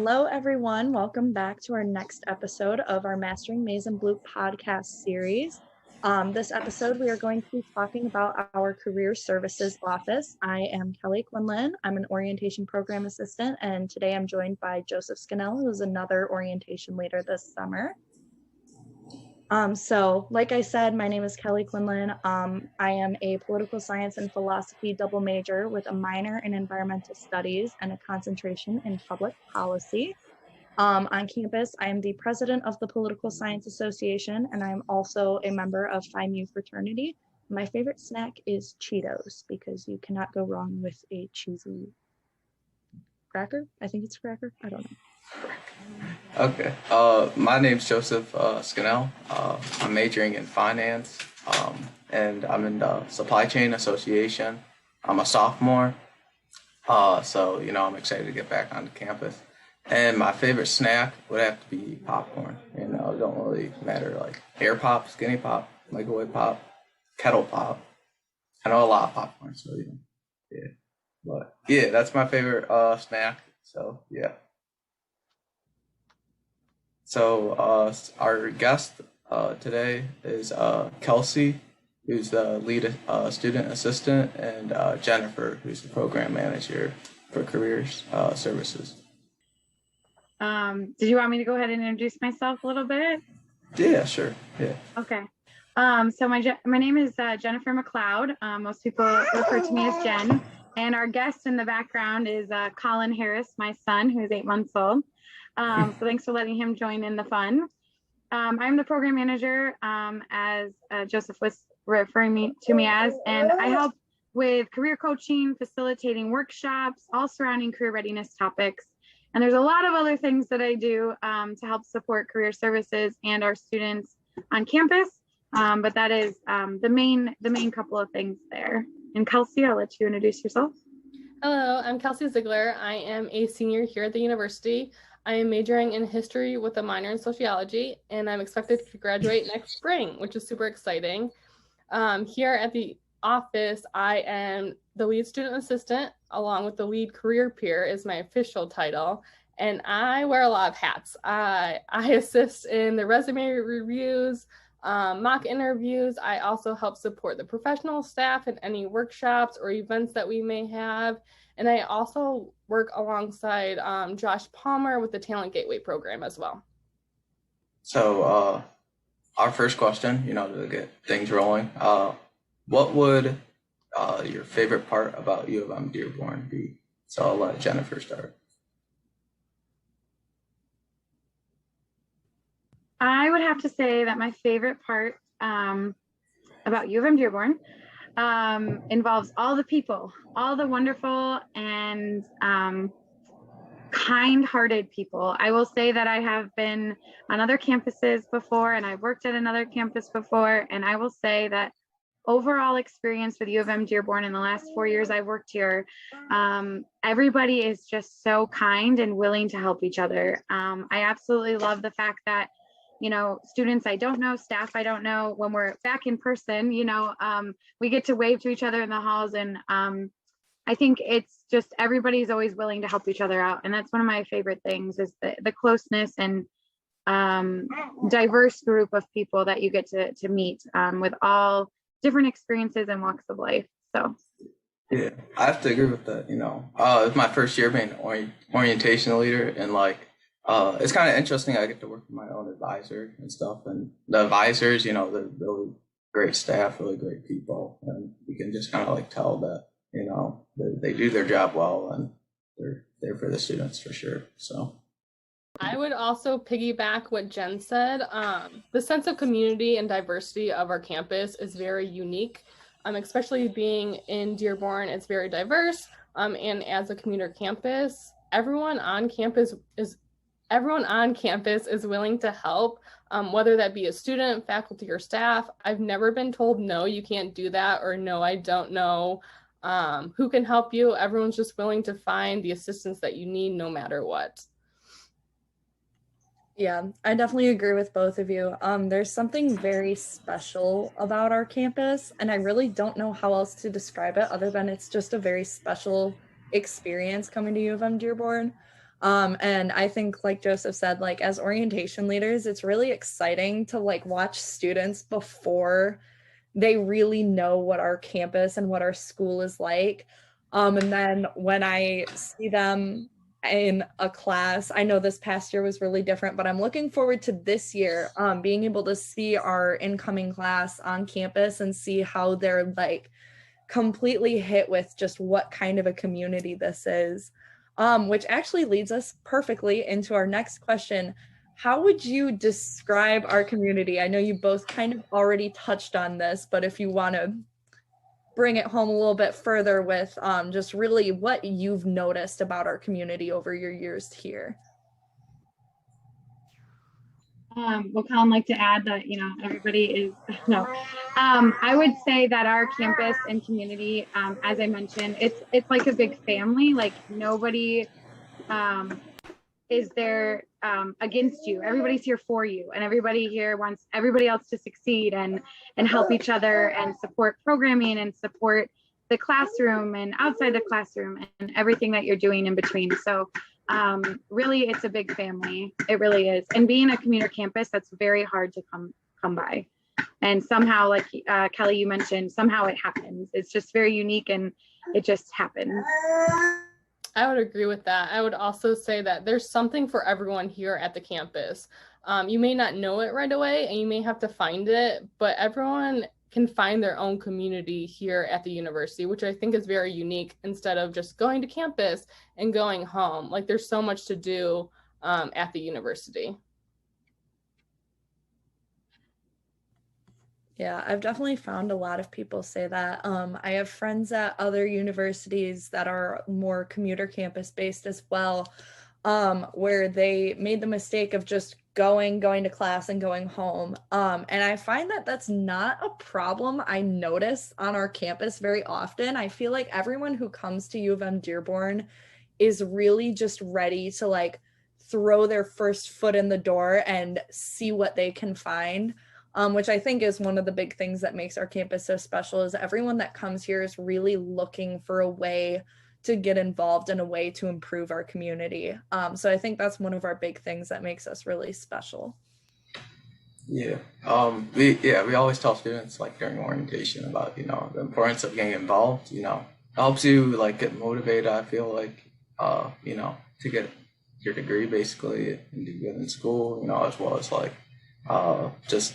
Hello, everyone. Welcome back to our next episode of our Mastering Maize and Blue podcast series. This episode, we are going to be talking about our career services office. I am Kelly Quinlan. I'm an orientation program assistant, and today I'm joined by Joseph Scannell, who's another orientation leader this summer. So like I said, my name is Kelly Quinlan. I am a political science and philosophy double major with a minor in environmental studies and a concentration in public policy. On campus, I am the president of the Political Science Association, and I'm also a member of Phi Mu fraternity. My favorite snack is Cheetos because you cannot go wrong with a cheesy cracker. I think it's cracker. I don't know. Okay. My name's Joseph Scannell. I'm majoring in finance, and I'm in the Supply Chain Association. I'm a sophomore, so I'm excited to get back onto campus. And my favorite snack would have to be popcorn. It don't really matter, like air pop, skinny pop, microwave pop, kettle pop. I know a lot of popcorn, so yeah. But yeah, that's my favorite snack. So yeah. So our guest today is Kelsey, who's the lead student assistant, and Jennifer, who's the program manager for careers services. Did you want me to go ahead and introduce myself a little bit? Yeah, sure. Yeah. Okay. So my name is Jennifer McLeod. Most people refer to me as Jen. And our guest in the background is Colin Harris, my son, who is 8 months old. So thanks for letting him join in the fun. I'm the program manager, as Joseph was referring to me as, and I help with career coaching, facilitating workshops, all surrounding career readiness topics. And there's a lot of other things that I do to help support career services and our students on campus. But that is the main couple of things there. And Kelsey, I'll let you introduce yourself. Hello, I'm Kelsey Ziegler. I am a senior here at the university. I am majoring in history with a minor in sociology, and I'm expected to graduate next spring, which is super exciting. Here at the office, I am the lead student assistant, along with the lead career peer is my official title, and I wear a lot of hats. I assist in the resume reviews, mock interviews. I also help support the professional staff in any workshops or events that we may have. And I also work alongside Josh Palmer with the Talent Gateway program as well. So our first question, to get things rolling, what would your favorite part about U of M Dearborn be? So I'll let Jennifer start. I would have to say that my favorite part about U of M Dearborn involves all the people, all the wonderful and kind-hearted people. I will say that I have been on other campuses before, and I've worked at another campus before, and I will say that overall experience with U of M Dearborn in the last 4 years I've worked here, everybody is just so kind and willing to help each other. I absolutely love the fact that students I don't know, staff I don't know, when we're back in person, we get to wave to each other in the halls. And I think it's just everybody's always willing to help each other out. And that's one of my favorite things is the closeness and diverse group of people that you get to meet with all different experiences and walks of life. So yeah, I have to agree with that. It's my first year being orientation leader, and it's kind of interesting. I get to work with my own advisor and stuff, and the advisors, they're really great staff, really great people, and you can just kind of tell that, they do their job well, and they're there for the students for sure. So I would also piggyback what Jen said. The sense of community and diversity of our campus is very unique, especially being in Dearborn. It's very diverse, and as a commuter campus, everyone on campus is willing to help, whether that be a student, faculty, or staff. I've never been told, no, you can't do that, or no, I don't know who can help you. Everyone's just willing to find the assistance that you need no matter what. Yeah, I definitely agree with both of you. There's something very special about our campus, and I really don't know how else to describe it other than it's just a very special experience coming to U of M Dearborn. And I think, like Joseph said, like as orientation leaders, it's really exciting to like watch students before they really know what our campus and what our school is like. And then when I see them in a class, I know this past year was really different, but I'm looking forward to this year, being able to see our incoming class on campus and see how they're like completely hit with just what kind of a community this is. Which actually leads us perfectly into our next question. How would you describe our community? I know you both kind of already touched on this, but if you want to bring it home a little bit further with just really what you've noticed about our community over your years here. Would Colin like to add that, everybody is, no. I would say that our campus and community, as I mentioned, it's like a big family. Like nobody is there against you. Everybody's here for you, and everybody here wants everybody else to succeed and help each other and support programming and support the classroom and outside the classroom and everything that you're doing in between. So really, it's a big family. It really is. And being a commuter campus, that's very hard to come by. And somehow, like Kelly, you mentioned, somehow it happens. It's just very unique, and it just happens. I would agree with that. I would also say that there's something for everyone here at the campus. You may not know it right away, and you may have to find it, but everyone can find their own community here at the university, which I think is very unique, instead of just going to campus and going home. Like there's so much to do at the university. Yeah, I've definitely found a lot of people say that. I have friends at other universities that are more commuter campus based as well, where they made the mistake of just going to class and going home. And I find that that's not a problem I notice on our campus very often. I feel like everyone who comes to U of M Dearborn is really just ready to like throw their first foot in the door and see what they can find. Which I think is one of the big things that makes our campus so special, is everyone that comes here is really looking for a way to get involved in a way to improve our community. So I think that's one of our big things that makes us really special. Yeah. We always tell students like during orientation about, the importance of getting involved, it helps you like get motivated, I feel like, to get your degree basically and do good in school, as well as like just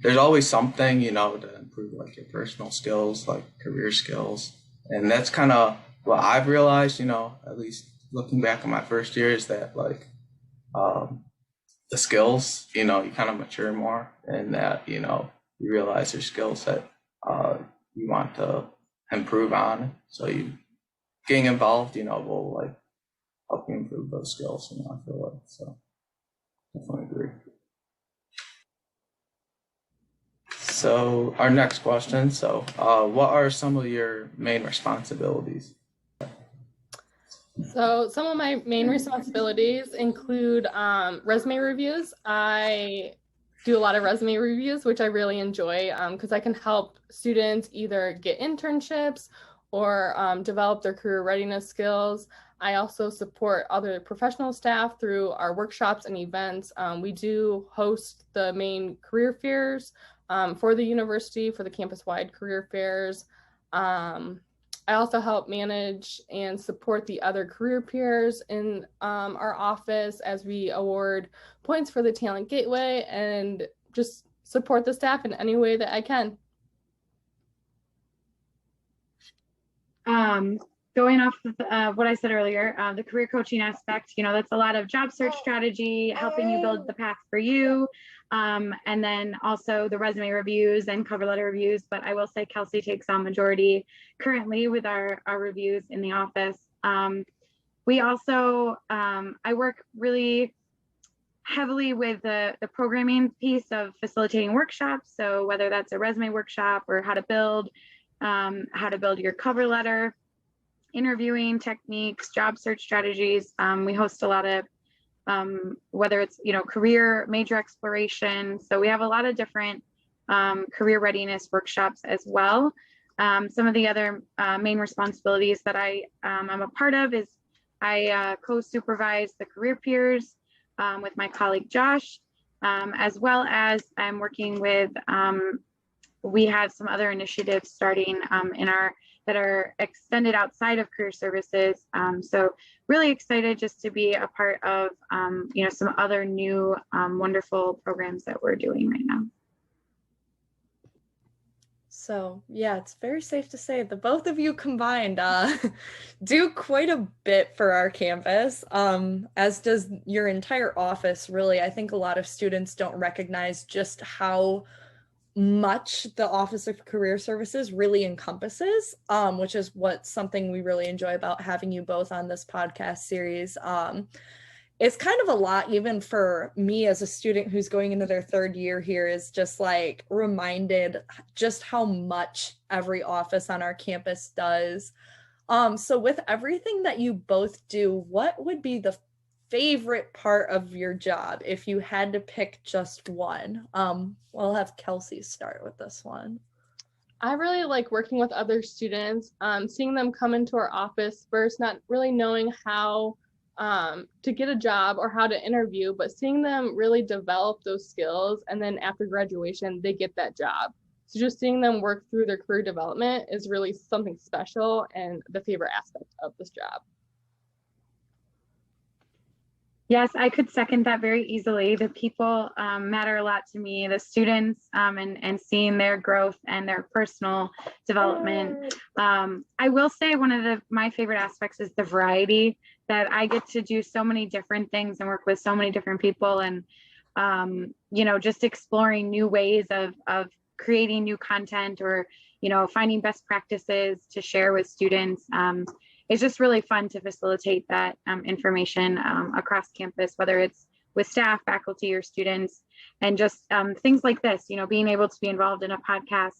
there's always something, to improve like your personal skills, like career skills. And that's kind of what I've realized, at least looking back on my first year, is that like the skills, you kind of mature more, and that, you realize your skills that you want to improve on. So you getting involved, will like help you improve those skills, I feel like. So definitely agree. So our next question, what are some of your main responsibilities? So some of my main responsibilities include resume reviews. I do a lot of resume reviews, which I really enjoy because I can help students either get internships or develop their career readiness skills. I also support other professional staff through our workshops and events. We do host the main career fairs for the university, for the campus-wide career fairs. I also help manage and support the other career peers in our office as we award points for the Talent Gateway, and just support the staff in any way that I can. Going off of what I said earlier, the career coaching aspect, that's a lot of job search strategy, helping you build the path for you. And then also the resume reviews and cover letter reviews. But I will say Kelsey takes on majority currently with our reviews in the office. We also, I work really heavily with the programming piece of facilitating workshops. So whether that's a resume workshop or how to build your cover letter, interviewing techniques, job search strategies. We host a lot of whether it's career major exploration. So we have a lot of different career readiness workshops as well. Some of the other main responsibilities that I'm a part of is I co-supervise the career peers with my colleague Josh, as well as I'm working with, we have some other initiatives starting that are extended outside of career services. So really excited just to be a part of, some other new wonderful programs that we're doing right now. So yeah, it's very safe to say the both of you combined do quite a bit for our campus, as does your entire office, really. I think a lot of students don't recognize just how much the Office of Career Services really encompasses, which is something we really enjoy about having you both on this podcast series. It's kind of a lot, even for me as a student who's going into their third year here, is just like reminded just how much every office on our campus does. So with everything that you both do, what would be the favorite part of your job if you had to pick just one? We'll have Kelsey start with this one. I really like working with other students, seeing them come into our office first, not really knowing how to get a job or how to interview, but seeing them really develop those skills, and then after graduation, they get that job. So just seeing them work through their career development is really something special and the favorite aspect of this job. Yes, I could second that very easily. The people matter a lot to me, the students, and seeing their growth and their personal development. I will say one of my favorite aspects is the variety, that I get to do so many different things and work with so many different people, and just exploring new ways of creating new content, or finding best practices to share with students. It's just really fun to facilitate that information across campus, whether it's with staff, faculty, or students, and just things like this, being able to be involved in a podcast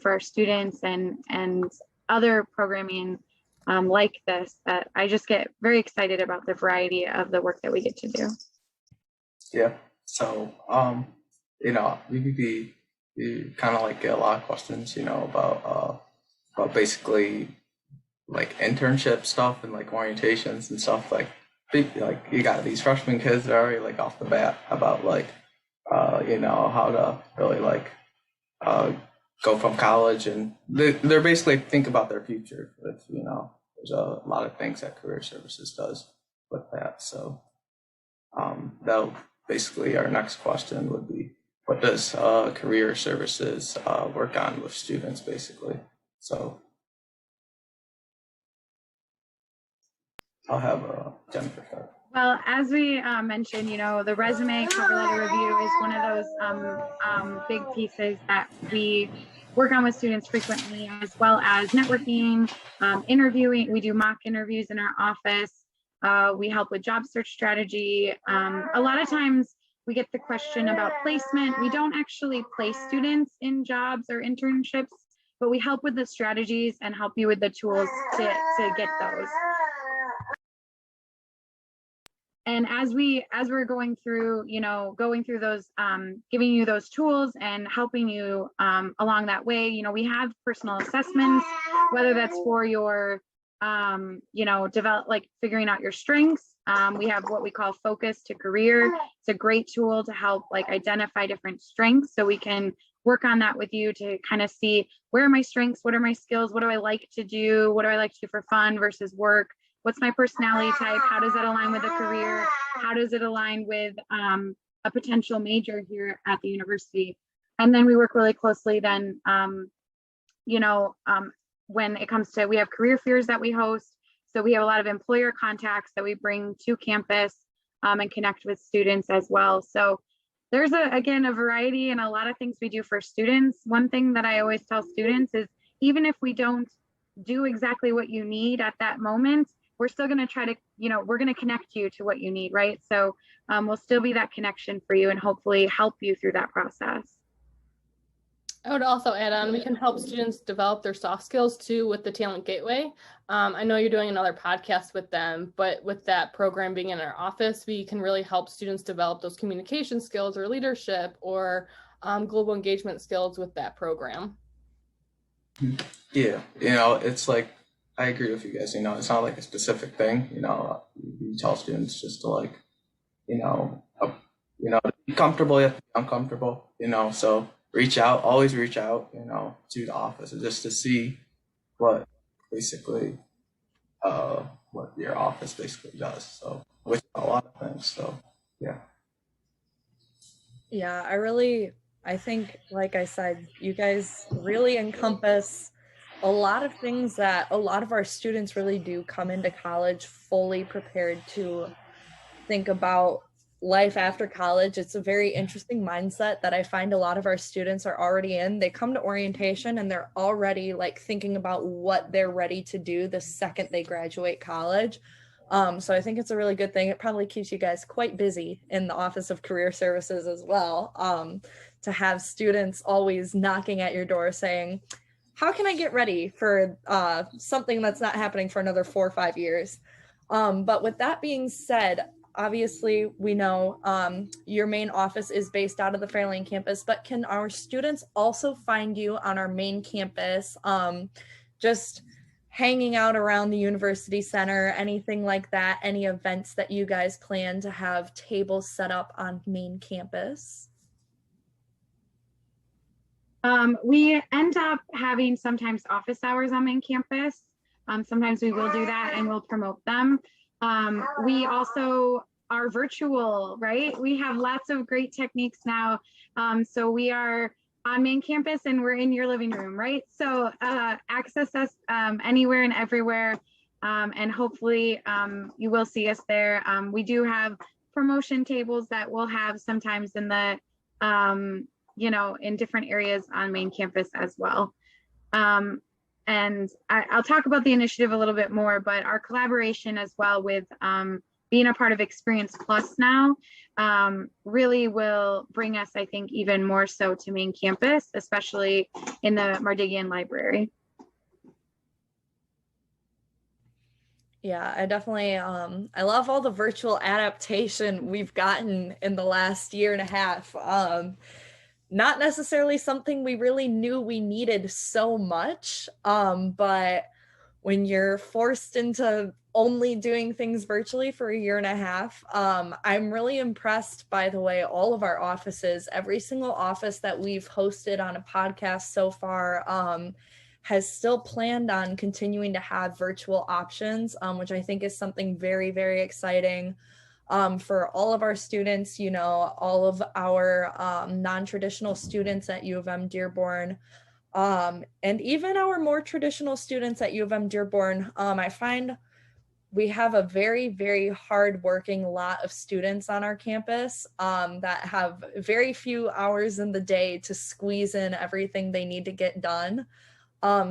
for our students and other programming like this, that I just get very excited about the variety of the work that we get to do. Yeah. So, VPP, you kind of like get a lot of questions, about basically like internship stuff and like orientations and stuff. Like you got these freshman kids that are already like off the bat about like, how to really like go from college, and they're basically think about their future. With there's a lot of things that career services does with that. So that'll basically, our next question would be, what does career services work on with students, basically? So I'll have Jennifer start. Well, as we mentioned, the resume cover letter review is one of those big pieces that we work on with students frequently, as well as networking, interviewing. We do mock interviews in our office. We help with job search strategy. A lot of times we get the question about placement. We don't actually place students in jobs or internships, but we help with the strategies and help you with the tools to get those. And as we're going through those, giving you those tools and helping you along that way, we have personal assessments, whether that's for your, figuring out your strengths. We have what we call Focus to Career. It's a great tool to help identify different strengths, so we can work on that with you to kind of see, where are my strengths, what are my skills, what do I like to do, what do I like to do for fun versus work. What's my personality type? How does that align with a career? How does it align with a potential major here at the university? And then we work really closely then, when it comes to, we have career fairs that we host. So we have a lot of employer contacts that we bring to campus and connect with students as well. So there's again, a variety and a lot of things we do for students. One thing that I always tell students is, even if we don't do exactly what you need at that moment, we're still going to try to, we're going to connect you to what you need, right? So we'll still be that connection for you and hopefully help you through that process. I would also add on, we can help students develop their soft skills too with the Talent Gateway. I know you're doing another podcast with them, but with that program being in our office, we can really help students develop those communication skills or leadership or global engagement skills with that program. Yeah, it's like, I agree with you guys. It's not like a specific thing. You tell students just to like, to be comfortable, you have to be uncomfortable. So always reach out, to the office just to see what basically, what your office basically does. So, which is a lot of things. So, yeah. Yeah, I think, like I said, you guys really encompass a lot of things that a lot of our students really do come into college fully prepared to think about life after college. It's a very interesting mindset that I find a lot of our students are already in. They come to orientation and they're already like thinking about what they're ready to do the second they graduate college. So I think it's a really good thing. It probably keeps you guys quite busy in the Office of Career Services as well, to have students always knocking at your door saying, how can I get ready for something that's not happening for another 4 or 5 years? But with that being said, obviously we know your main office is based out of the Fairlane campus, but can our students also find you on our main campus, just hanging out around the University Center, anything like that, any events that you guys plan to have tables set up on main campus? We end up having sometimes office hours on main campus. Sometimes we will do that and we'll promote them. We also are virtual, right? We have lots of great techniques now. So we are on main campus and we're in your living room, right? So access us anywhere and everywhere. And hopefully you will see us there. We do have promotion tables that we'll have sometimes in the, in different areas on main campus as well. And I'll talk about the initiative a little bit more, but our collaboration as well with being a part of Experience Plus now really will bring us, I think, even more so to main campus, especially in the Mardigian Library. Yeah, I definitely, I love all the virtual adaptation we've gotten in the last year and a half. Not necessarily something we really knew we needed so much, but when you're forced into only doing things virtually for a year and a half, I'm really impressed by the way all of our offices, every single office that we've hosted on a podcast so far, has still planned on continuing to have virtual options, which I think is something very, very exciting. For all of our students, all of our non-traditional students at U of M Dearborn, and even our more traditional students at U of M Dearborn, I find we have a very, very hardworking lot of students on our campus that have very few hours in the day to squeeze in everything they need to get done.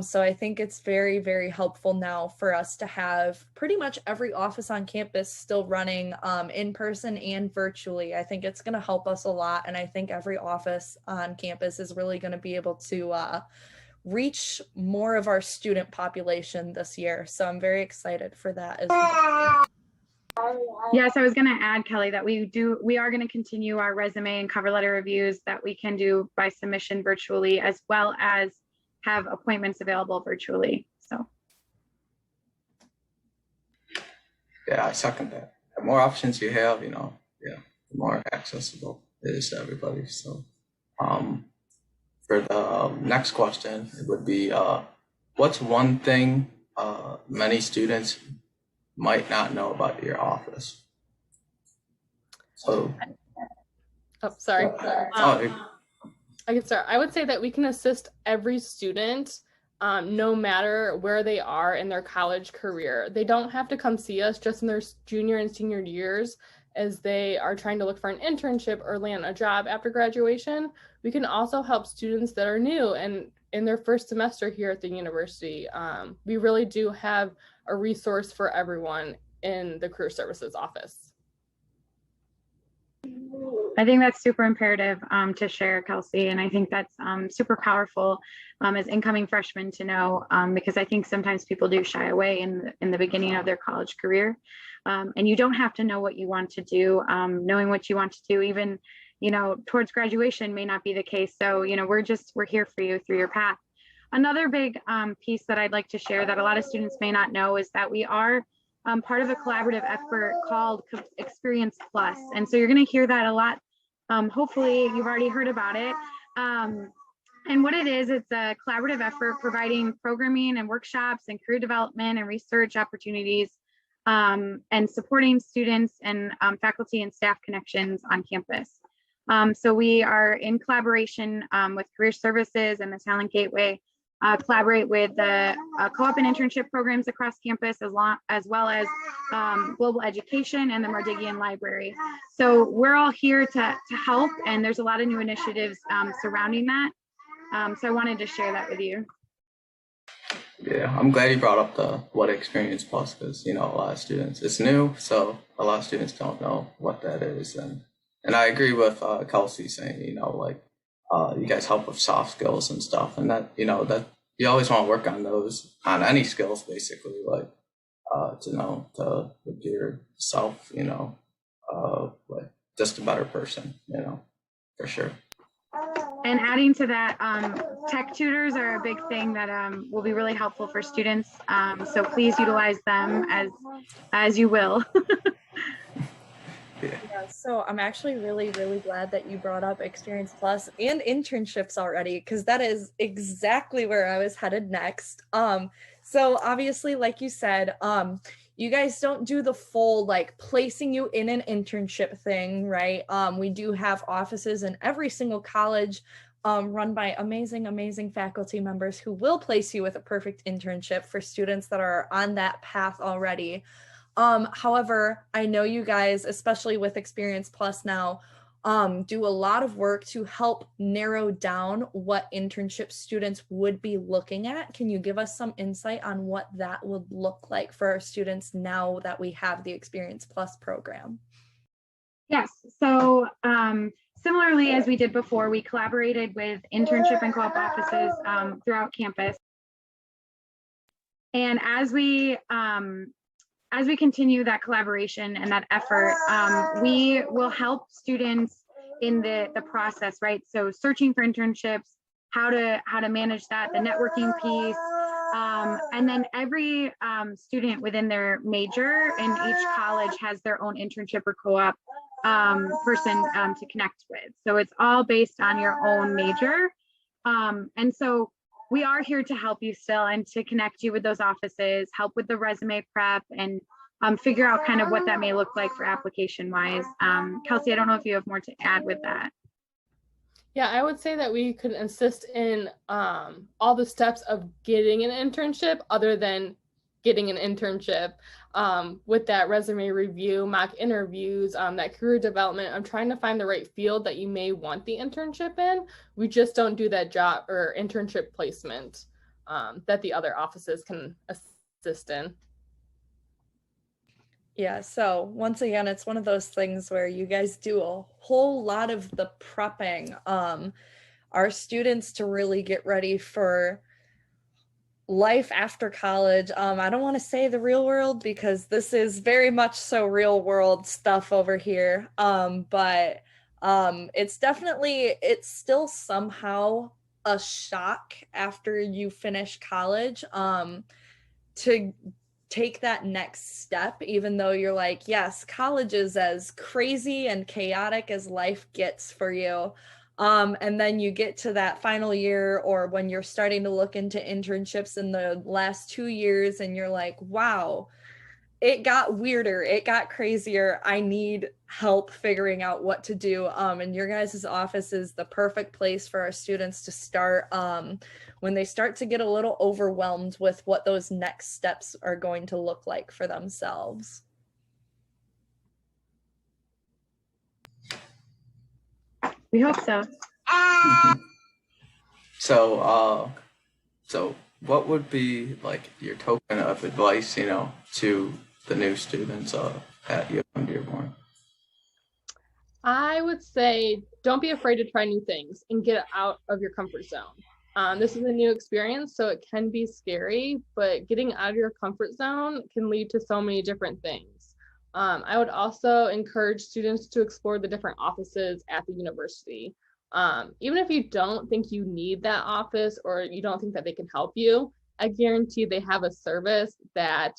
So I think it's very, very helpful now for us to have pretty much every office on campus still running in person and virtually. I think it's going to help us a lot. And I think every office on campus is really going to be able to reach more of our student population this year. So I'm very excited for that as well. Yes, I was going to add, Kelly, that we are going to continue our resume and cover letter reviews that we can do by submission virtually, as well as have appointments available virtually. So Yeah, I second that. The more options you have, the more accessible it is to everybody. So for the next question, it would be what's one thing many students might not know about your office? So Sorry. oh, I can start. I would say that we can assist every student no matter where they are in their college career. They don't have to come see us just in their junior and senior years as they are trying to look for an internship or land a job after graduation. We can also help students that are new and in their first semester here at the university. We really do have a resource for everyone in the Career Services office. I think that's super imperative to share, Kelsey. And I think that's super powerful as incoming freshmen to know, because I think sometimes people do shy away in the beginning of their college career. And you don't have to know what you want to do. Knowing what you want to do, even, towards graduation may not be the case. So, we're here for you through your path. Another big piece that I'd like to share that a lot of students may not know is that we are part of a collaborative effort called Experience Plus. And so you're going to hear that a lot. Hopefully you've already heard about it. And what it is, it's a collaborative effort providing programming and workshops and career development and research opportunities, and supporting students and faculty and staff connections on campus. So we are in collaboration with Career Services and the Talent Gateway, collaborate with the co-op and internship programs across campus, as well as Global Education and the Mardigian Library. So we're all here to help, and there's a lot of new initiatives surrounding that. So I wanted to share that with you. Yeah, I'm glad you brought up the what Experience Plus, because a lot of students, it's new, so a lot of students don't know what that is, and I agree with Kelsey saying, you guys help with soft skills and stuff, and that that you always want to work on those, on any skills basically, like to make yourself like just a better person, for sure. And adding to that, tech tutors are a big thing that will be really helpful for students. So please utilize them as you will. Yeah, so I'm actually really, really glad that you brought up Experience Plus and internships already, because that is exactly where I was headed next. So obviously, like you said, you guys don't do the full placing you in an internship thing, right? We do have offices in every single college run by amazing faculty members who will place you with a perfect internship for students that are on that path already. However, I know you guys, especially with Experience Plus now, do a lot of work to help narrow down what internship students would be looking at. Can you give us some insight on what that would look like for our students now that we have the Experience Plus program? Yes, so similarly as we did before, we collaborated with internship and co-op offices throughout campus. And as we continue that collaboration and that effort, we will help students in the process, right? So searching for internships, how to manage that, the networking piece, and then every student within their major in each college has their own internship or co-op person to connect with. So it's all based on your own major. And so we are here to help you still and to connect you with those offices, help with the resume prep, and figure out kind of what that may look like for application wise. Kelsey, I don't know if you have more to add with that. Yeah, I would say that we could assist in all the steps of getting an internship other than getting an internship, with that resume review, mock interviews, that career development. I'm trying to find the right field that you may want the internship in. We just don't do that job or internship placement that the other offices can assist in. Yeah, so once again, it's one of those things where you guys do a whole lot of the prepping our students to really get ready for life after college. I don't want to say the real world because this is very much so real world stuff over here. But it's still somehow a shock after you finish college to take that next step, even though you're like, yes, college is as crazy and chaotic as life gets for you. And then you get to that final year, or when you're starting to look into internships in the last 2 years, and you're like, wow, it got weirder, it got crazier. I need help figuring out what to do. And your guys' office is the perfect place for our students to start when they start to get a little overwhelmed with what those next steps are going to look like for themselves. We hope so. So what would be like your token of advice, to the new students at UM Dearborn? I would say don't be afraid to try new things and get out of your comfort zone. This is a new experience, so it can be scary, but getting out of your comfort zone can lead to so many different things. I would also encourage students to explore the different offices at the university. Even if you don't think you need that office or you don't think that they can help you, I guarantee they have a service that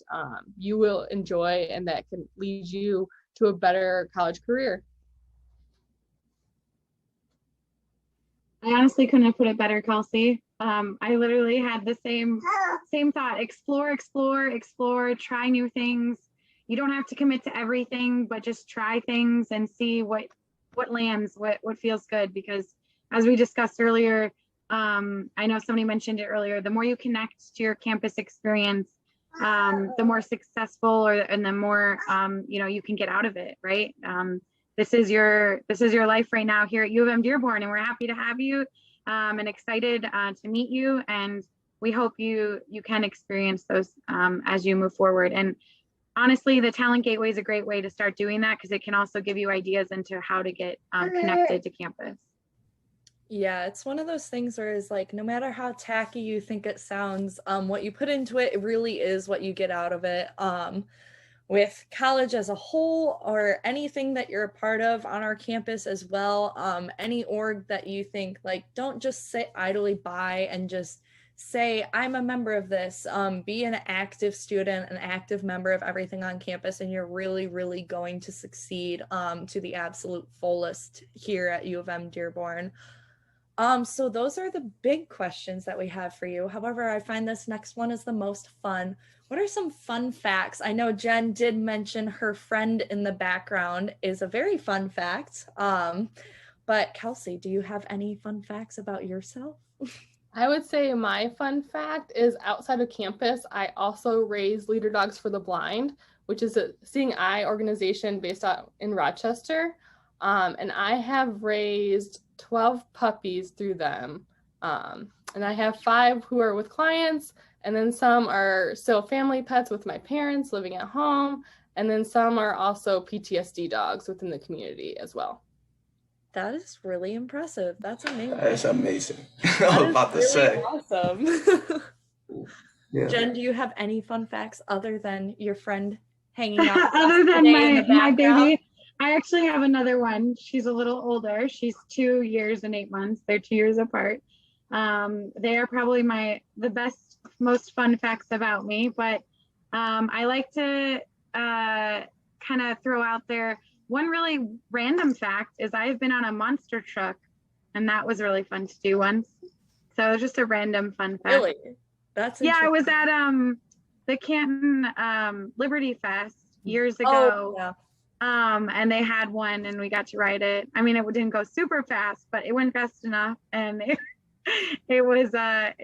you will enjoy and that can lead you to a better college career. I honestly couldn't have put it better, Kelsey. I literally had the same thought. Explore, try new things. You don't have to commit to everything, but just try things and see what lands, what feels good. Because as we discussed earlier, I know somebody mentioned it earlier, the more you connect to your campus experience, the more successful and the more you can get out of it, right? This is your life right now here at U of M Dearborn, and we're happy to have you and excited to meet you. And we hope you can experience those as you move forward. And honestly, the Talent Gateway is a great way to start doing that because it can also give you ideas into how to get connected to campus. Yeah, it's one of those things where it's like, no matter how tacky you think it sounds, what you put into it, it really is what you get out of it. With college as a whole or anything that you're a part of on our campus as well, any org that you think, like, don't just sit idly by and just say, I'm a member of this. Be an active student, an active member of everything on campus, and you're really, really going to succeed to the absolute fullest here at U of M Dearborn. So those are the big questions that we have for you. However, I find this next one is the most fun. What are some fun facts? I know Jen did mention her friend in the background is a very fun fact. But Kelsey, do you have any fun facts about yourself? I would say my fun fact is outside of campus, I also raise Leader Dogs for the Blind, which is a Seeing Eye organization based out in Rochester. And I have raised 12 puppies through them. And I have 5 who are with clients, and then some are still family pets with my parents living at home. And then some are also PTSD dogs within the community as well. That is really impressive. That's amazing. That is amazing. I was about to say. Awesome. Yeah. Jen, do you have any fun facts other than your friend hanging out? Other than my baby, I actually have another one. She's a little older. She's 2 years and 8 months. They're 2 years apart. They are probably the best, most fun facts about me, but I like to kind of throw out there one really random fact is I've been on a monster truck, and that was really fun to do once. So it was just a random fun fact. Really? That's I was at the Canton Liberty Fest years ago. Oh, yeah. And they had one, and we got to ride it. I mean, it didn't go super fast, but it went fast enough, and it was a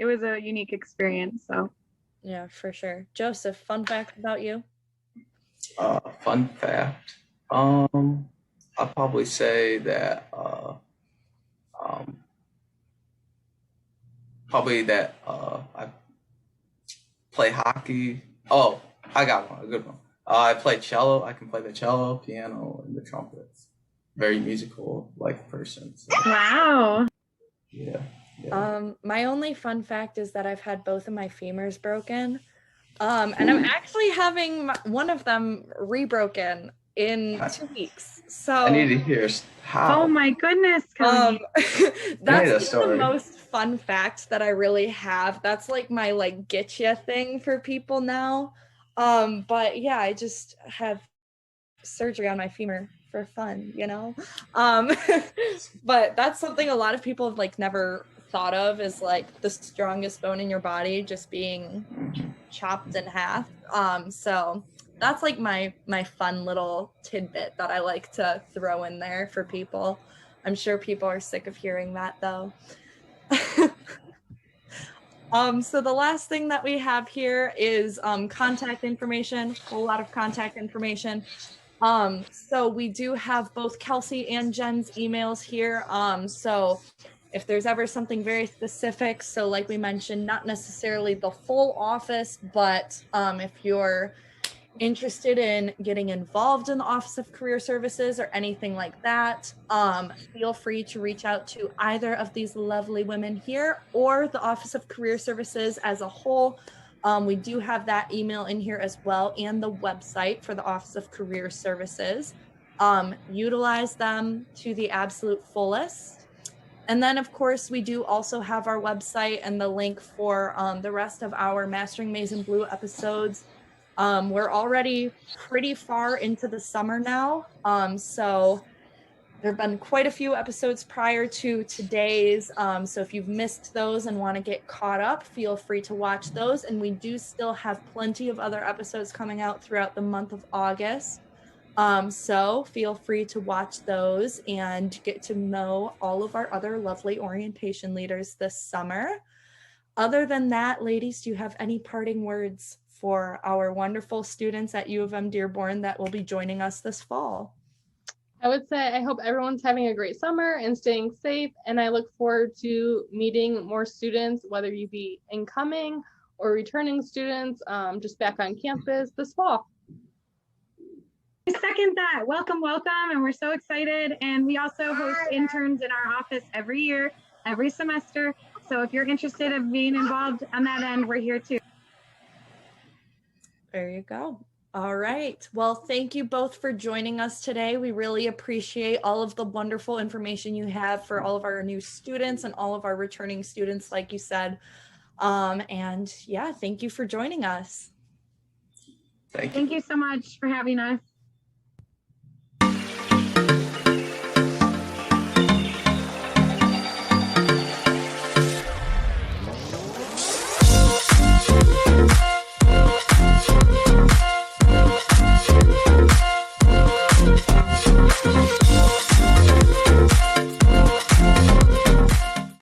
unique experience. So yeah, for sure. Joseph, fun fact about you? Fun fact. I'll probably say that I play hockey. Oh, I got one, a good one. I play cello. I can play the cello, piano, and the trumpets. Very musical like person. So. Wow. Yeah. My only fun fact is that I've had both of my femurs broken. And I'm actually having one of them rebroken in 2 weeks. So I need to hear how. Oh my goodness, Connie. That's the most fun fact that I really have. That's like my getcha thing for people now. But yeah, I just have surgery on my femur for fun, but that's something a lot of people have never thought of is the strongest bone in your body just being chopped in half. So that's my fun little tidbit that I like to throw in there for people. I'm sure people are sick of hearing that though. So the last thing that we have here is contact information, a whole lot of contact information. So we do have both Kelsey and Jen's emails here. So if there's ever something very specific, so like we mentioned, not necessarily the full office, but if you're interested in getting involved in the Office of Career Services or anything like that, feel free to reach out to either of these lovely women here or the Office of Career Services as a whole. We do have that email in here as well, and the website for the Office of Career Services. Utilize them to the absolute fullest. And then, of course, we do also have our website and the link for the rest of our Mastering Maize and Blue episodes. We're already pretty far into the summer now, so there have been quite a few episodes prior to today's. So if you've missed those and want to get caught up, feel free to watch those. And we do still have plenty of other episodes coming out throughout the month of August. So feel free to watch those and get to know all of our other lovely orientation leaders this summer. Other than that, ladies, do you have any parting words for our wonderful students at U of M Dearborn that will be joining us this fall? I would say I hope everyone's having a great summer and staying safe, and I look forward to meeting more students, whether you be incoming or returning students, just back on campus this fall. I second that. Welcome, and we're so excited. And we also host interns in our office every year, every semester. So if you're interested in being involved on that end, we're here too. There you go. All right. Well, thank you both for joining us today. We really appreciate all of the wonderful information you have for all of our new students and all of our returning students, like you said. And yeah, thank you for joining us. Thank you. Thank you so much for having us.